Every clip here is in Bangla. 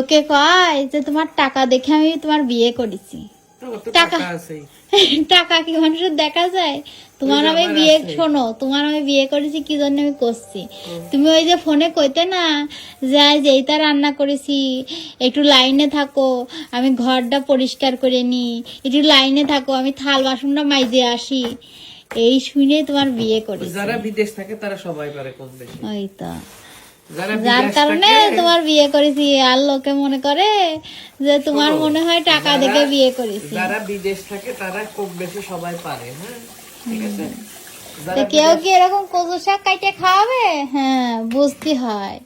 ওকে কয় যে তোমার টাকা দেখে আমি তোমার বিয়ে করেছি। টাকা টাকা কি মানুষের দেখা যায়? তোমার আমি বিয়ে, শোনো, তোমার আমি বিয়ে করেছি কি জন্য আমি করছি। তুমি ওই যে ফোনে কইতে না যে যেইটা রান্না করেছি একটু লাইনে থাকো, আমি ঘরটা পরিষ্কার করে নি, একটু লাইনে থাকো, আমি থাল বাসনটা মাইজে আসি, এই শুনে তোমার বিয়ে করেছি। যারা বিদেশ থাকে তারা সবাই পারে কম বেশি। ওই তো যার কারণে তোমার বিয়ে করেছি। আর লোকে মনে করে যে তোমার মনে হয় টাকা দেখে বিয়ে করেছি। যারা বিদেশ থাকে তারা কম বেশি সবাই পারে। হ্যাঁ, ঠিক আছে। কেউ কি এরকম কচু শাক কাইটে খাওয়াবে? হ্যাঁ, বুঝতে হয়,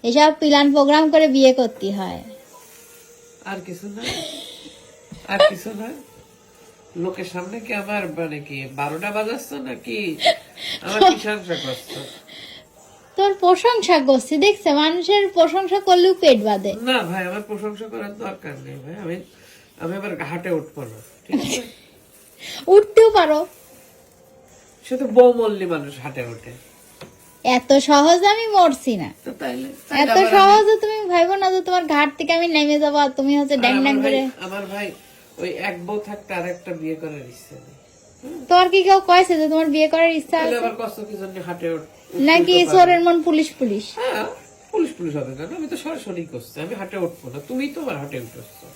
এসব প্ল্যান প্রোগ্রাম করে বিয়ে করতে হয়। আর কিছু না, আর কিছু না। লোকের সামনে কি আমার মানে কি 12টা বাজাচ্ছ নাকি আমার কি সংসার করছো? তোর প্রশংসা করছি, দেখছে মানুষের প্রশংসা করলেও পেট বাঁধে। না ভাই, আমার প্রশংসা করার দরকার নেই ভাই। আমি আবার হাটে উঠবো না, ঠিক আছে? উঠতেও পারো, সে তো বউ মল্লি মানুষ হাটে ওঠে। এত সহজ আমি মরছি না। তো তাইলে এত সহজে তুমি ভাইবো না যে তোমার ঘাট থেকে আমি নেমে যাবো আর তুমি হচ্ছে ড্যাং ড্যাং করে। আমার ভাই ওই এক বউ থাকতে আর একটা বিয়ে করার ইচ্ছা নেই। তোমার কি কেউ কয়েছে যে তোমার বিয়ে করার ইচ্ছা আছে? আবার কষ্ট কি জন্য হাটে নাকি চোরের মন পুলিশ পুলিশ? হ্যাঁ, পুলিশ পুলিশ হবে কেন? আমি তো সরাসরি করছি, আমি হাটে উঠবো না। তুমি তো আমার হাটে উঠছো।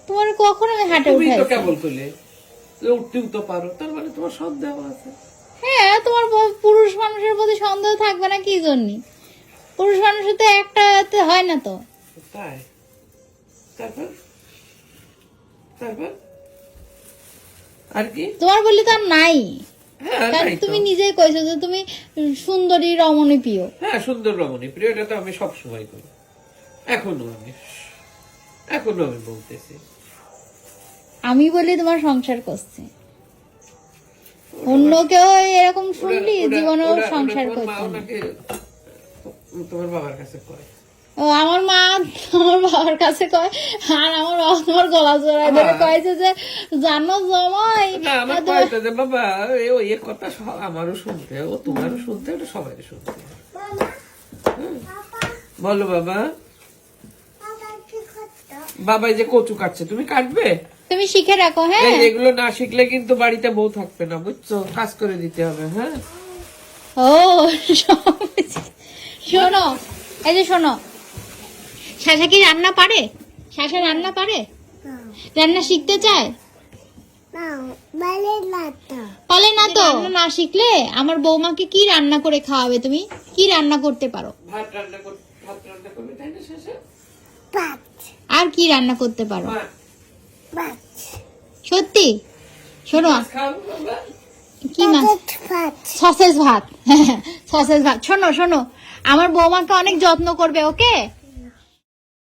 তোমার কখন আমি হাটে তুমি তো উঠাইছি? কেবল কইলে উঠতেও তো পারো, তার মানে তোমার সন্দেহ আছে। হ্যাঁ, তোমার পুরুষ মানুষের প্রতি সন্দেহ থাকবে না কি জন্য? পুরুষ মানুষের তো একটা হয় না তো। তাই? তারপর তারপর আর কি তোমার বলি তো আর নাই। হ্যাঁ, কারণ তাই তো। তুমি নিজেই কইছো যে তুমি সুন্দরী রমণী প্রিয়। হ্যাঁ, সুন্দর রমণী প্রিয়, এটা তো আমি সবসময় করি। এখনো আমি বলতেছি। আমি বলি তোমার সংসার করছে, অন্য কেউ এরকম শুনলি জীবনেও সংসার করছে না। তোমার বাবার কাছে কয়। ও আমার মা আমার বাবার কাছে কয়, আর আমার বাবা তোমার গলা জড়ায় ধরে কয়েছে যে জানো জমাই না, আমার কয়টা যে বাবা ওই কথা আমারও শুনতে, ও তোমারও শুনতে, ওটা সবাই শুনতে। বলো বাবা। বাবা এই যে কচু কাটছে, তুমি কাটবে? তুমি শিখে রাখো। হ্যাঁ, এগুলো না শিখলে কিন্তু বাড়িতে বউ থাকবে না, বুঝছো? কাজ করে দিতে হবে। হ্যাঁ, ও শোনো, এই যে শোনো, শাশা কি রান্না পারে? শাশা রান্না পারে? রান্না শিখতে চায়? পারে না তো। রান্না না শিখলে আমার বৌমাকে কি রান্না করে খাওয়াবে? তুমি কি রান্না করতে পারো? ভাত রান্না করবে, তাই না শাশা? আর কি রান্না করতে পারো? মাছ। সত্যি? শোনো, খাও বাবা। কি মাছ? সসেজ ভাত। সসেজ ভাত। শোনো, আমার বৌমাকে অনেক যত্ন করবে, ওকে?